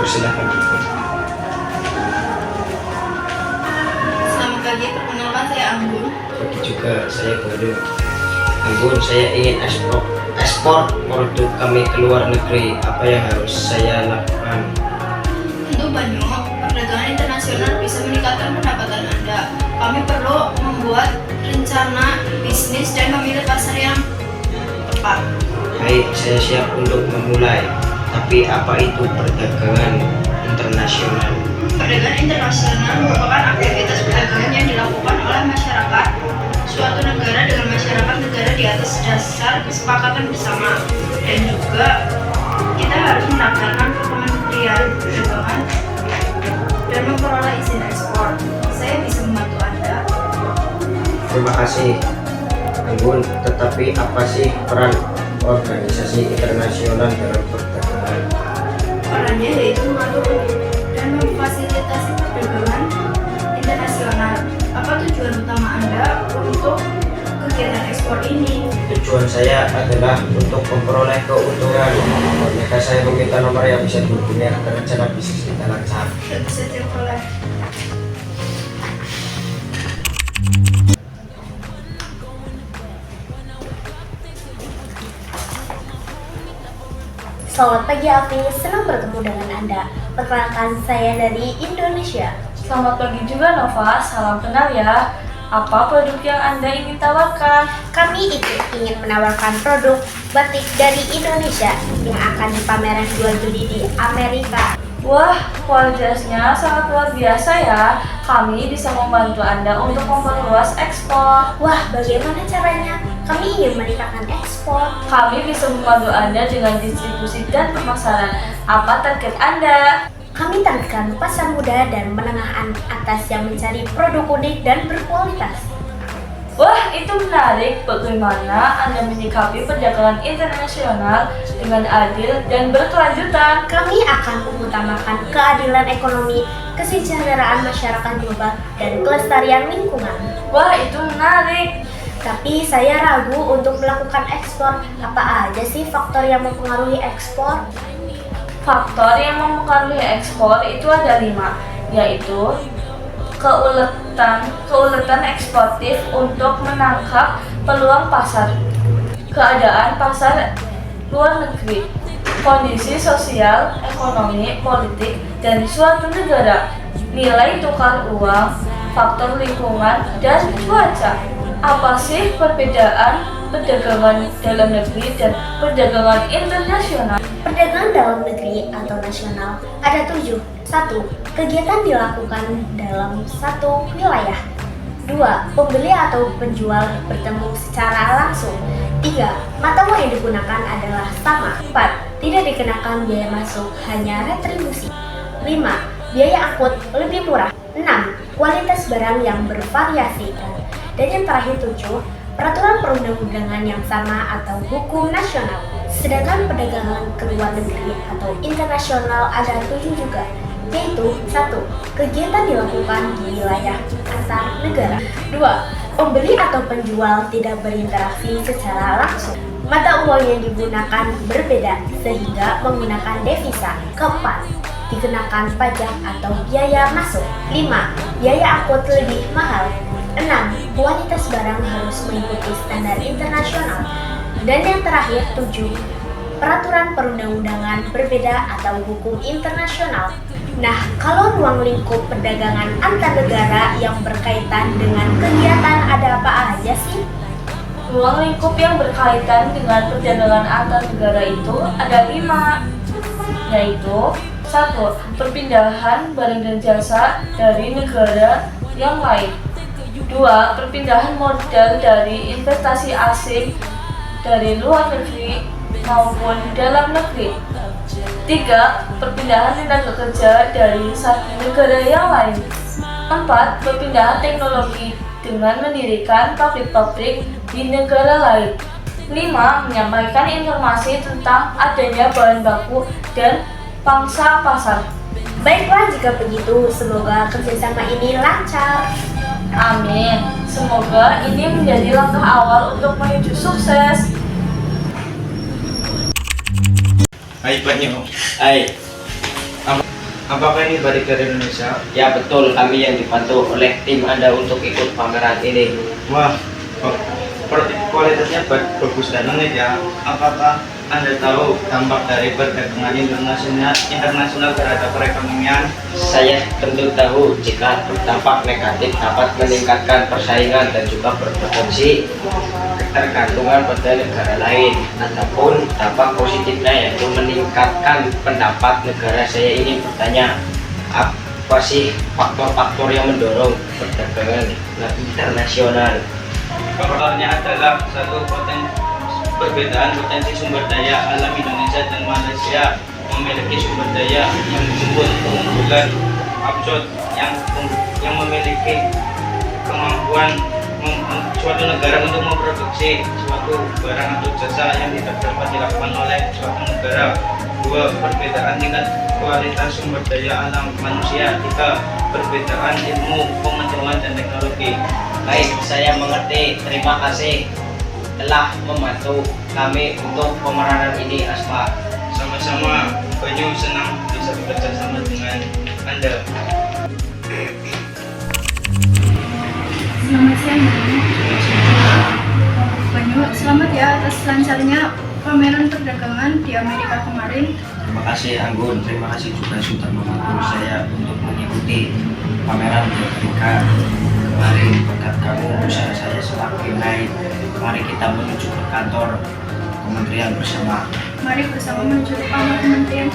Persilahkan. Selamat pagi, perkenalkan saya Anggun. Pagi juga, saya Baru. Anggun, saya ingin ekspor produk kami ke luar negeri. Apa yang harus saya lakukan? Tentu banyak, perdagangan internasional bisa meningkatkan pendapatan Anda. Kami perlu membuat rencana bisnis dan memilih pasar yang tepat. Baik, saya siap untuk memulai. Tapi apa itu perdagangan internasional? Perdagangan internasional merupakan aktivitas perdagangan yang dilakukan oleh masyarakat suatu negara dengan masyarakat negara di atas dasar kesepakatan bersama, dan juga kita harus mendaftarkan ke Kementerian Perdagangan dan memperoleh izin ekspor. Saya bisa membantu Anda. Terima kasih, Anggun. Tetapi apa sih peran organisasi internasional dalam perdagangan? Perannya yaitu mengatur dan memfasilitasi perdagangan internasional. Apa tujuan utama Anda untuk kegiatan ekspor ini? Tujuan saya adalah untuk memperoleh keuntungan. Jika saya meminta nomor yang bisa dihubungi agar rencana bisnis kita lancar. Tentu saja boleh. Selamat pagi Alfi, senang bertemu dengan Anda. Perkenalkan, saya dari Indonesia. Selamat pagi juga Nova, salam kenal ya. Apa produk yang Anda ingin tawarkan? Kami ingin menawarkan produk batik dari Indonesia yang akan dipameran 2 Juli di Amerika. Wah, kualitasnya sangat luar biasa ya. Kami bisa membantu Anda untuk memperluas ekspor. Wah, bagaimana caranya? Kami ingin meningkatkan ekspor. Kami bisa membantu Anda dengan distribusi dan pemasaran. Apa target Anda? Kami targetkan pasar muda dan menengah atas yang mencari produk unik dan berkualitas. Wah, itu menarik. Bagaimana Anda menyikapi perdagangan internasional dengan adil dan berkelanjutan? Kami akan mengutamakan keadilan ekonomi, kesejahteraan masyarakat global, dan kelestarian lingkungan. Wah, itu menarik. Tapi saya ragu untuk melakukan ekspor. Apa aja sih faktor yang mempengaruhi ekspor? Faktor yang mempengaruhi ekspor itu ada 5, yaitu keuletan eksportif untuk menangkap peluang pasar, keadaan pasar luar negeri, kondisi sosial, ekonomi, politik, dan suatu negara, nilai tukar uang, faktor lingkungan, dan cuaca. Apa sih perbedaan perdagangan dalam negeri dan perdagangan internasional? Perdagangan dalam negeri atau nasional ada 7. 1. Kegiatan dilakukan dalam satu wilayah. 2. Pembeli atau penjual bertemu secara langsung. 3. Mata uang yang digunakan adalah sama. 4. Tidak dikenakan biaya masuk, hanya retribusi. 5. Biaya angkut lebih murah. 6. Kualitas barang yang bervariasi. Dan yang terakhir 7. Peraturan perundang-undangan yang sama atau hukum nasional. Sedangkan perdagangan ke luar negeri atau internasional ada 7 juga, yaitu 1. Kegiatan dilakukan di wilayah antar negara. 2. Pembeli atau penjual tidak berinteraksi secara langsung. Mata uang yang digunakan berbeda sehingga menggunakan devisa. 4. Dikenakan pajak atau biaya masuk. 5. Biaya angkut lebih mahal. 6. Kualitas barang harus mengikuti standar internasional. Dan yang terakhir 7. Peraturan perundang-undangan berbeda atau hukum internasional. Nah, kalau ruang lingkup perdagangan antar negara yang berkaitan dengan kegiatan ada apa aja sih? Ruang lingkup yang berkaitan dengan perdagangan antar negara itu ada 5, yaitu 1. Perpindahan barang dan jasa dari negara yang lain. 2. Perpindahan modal dari investasi asing dari luar negeri maupun dalam negeri. 3. Perpindahan tenaga kerja dari satu negara yang lain. 4. Perpindahan teknologi dengan mendirikan pabrik-pabrik di negara lain. 5. Menyampaikan informasi tentang adanya bahan baku dan pangsa pasar. Baiklah, jika begitu, semoga kerjasama ini lancar. Amin. Semoga ini menjadi langkah awal untuk menuju sukses. Hai Pak Nyo. Hai. Apakah ini balik dari Indonesia? Ya betul, kami yang dibantu oleh tim Anda untuk ikut pameran ini. Wah, kualitasnya bagus dan unik ya. Apakah Anda tahu dampak dari perdagangan internasional terhadap perekonomian? Saya tentu tahu jika berdampak negatif dapat meningkatkan persaingan dan juga berpotensi ketergantungan pada negara lain. Adapun dampak positifnya yaitu meningkatkan pendapat negara. Saya ingin bertanya, apa sih faktor-faktor yang mendorong perdagangan internasional? Faktornya adalah satu, perbedaan potensi sumber daya alam. Indonesia dan Malaysia memiliki sumber daya yang disebut keunggulan absurd yang memiliki kemampuan suatu negara untuk memproduksi suatu barang atau jasa yang tidak dapat dilakukan oleh suatu negara. Dua, perbedaan tingkat kualitas sumber daya alam manusia. Tiga, perbedaan ilmu pengetahuan dan teknologi. Baik, saya mengerti. Terima kasih telah membantu kami untuk pemeranan ini, Asma. Sama-sama, Banyu senang bisa bekerja sama dengan Anda. Selamat siang, Banyu. Selamat ya atas lancarnya pameran perdagangan di Amerika kemarin. Terima kasih Anggun, terima kasih juga sudah membantu saya untuk mengikuti pameran di Amerika kemarin. Berkat kamu usaha saya semakin naik. Mari kita menuju ke kantor kementerian bersama. Mari bersama menuju ke kantor kementerian.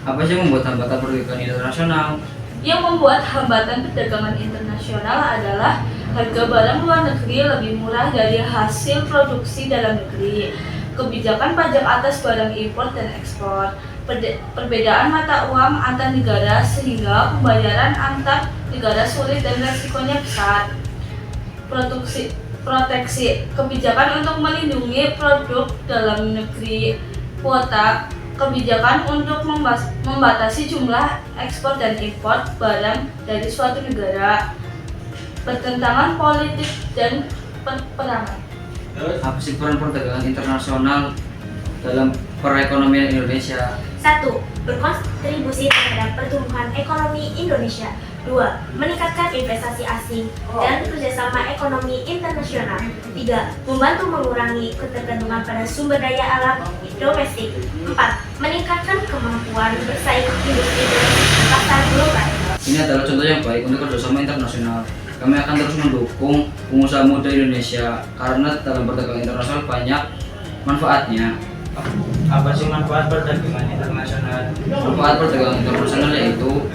Apa sih yang membuat hambatan perdagangan internasional? Yang membuat hambatan perdagangan internasional adalah harga barang luar negeri lebih murah dari hasil produksi dalam negeri, kebijakan pajak atas barang impor dan ekspor, perbedaan mata uang antar negara sehingga pembayaran antar negara sulit dan resikonya besar, proteksi, kebijakan untuk melindungi produk dalam negeri, kuota, kebijakan untuk membatasi jumlah ekspor dan impor barang dari suatu negara, pertentangan politik dan peperangan. Apa sih peran perdagangan internasional dalam perekonomian Indonesia? 1. Berkontribusi terhadap pertumbuhan ekonomi Indonesia. 2. Meningkatkan investasi asing dan kerjasama ekonomi internasional. 3. Membantu mengurangi ketergantungan pada sumber daya alam domestik. 4. Meningkatkan kemampuan bersaing industri dan pasar global. Ini adalah contoh yang baik untuk kerjasama internasional. Kami akan terus mendukung pengusaha muda Indonesia karena dalam perdagangan internasional banyak manfaatnya. Apa sih manfaat perdagangan internasional? Manfaat perdagangan internasional yaitu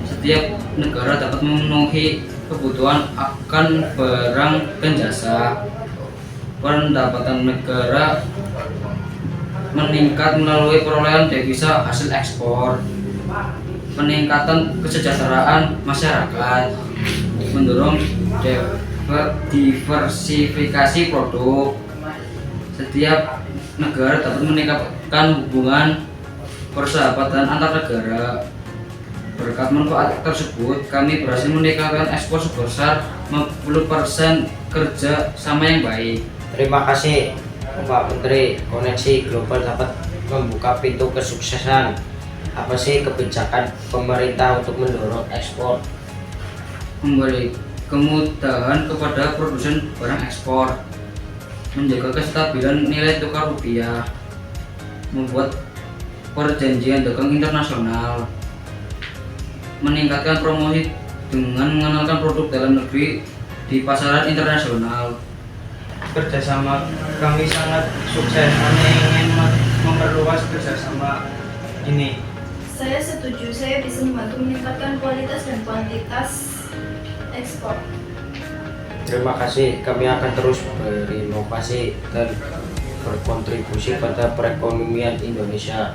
setiap negara dapat memenuhi kebutuhan akan barang dan jasa. Pendapatan negara meningkat melalui perolehan devisa hasil ekspor. Peningkatan kesejahteraan masyarakat, mendorong diversifikasi produk. Setiap negara dapat meningkatkan hubungan persahabatan antar negara. Berkat manfaat tersebut, kami berhasil meningkatkan ekspor sebesar 50% kerja sama yang baik. Terima kasih Pak Menteri. Koneksi global dapat membuka pintu kesuksesan. Apa sih kebijakan pemerintah untuk mendorong ekspor? Memberi kemudahan kepada produsen barang ekspor, menjaga kestabilan nilai tukar rupiah, membuat perjanjian dagang internasional, meningkatkan promosi dengan mengenalkan produk dalam negeri di pasaran internasional. Kerjasama kami sangat sukses. Kami ingin memperluas kerjasama ini. Saya setuju, saya bisa membantu meningkatkan kualitas dan kuantitas ekspor. Terima kasih, kami akan terus berinovasi dan berkontribusi pada perekonomian Indonesia.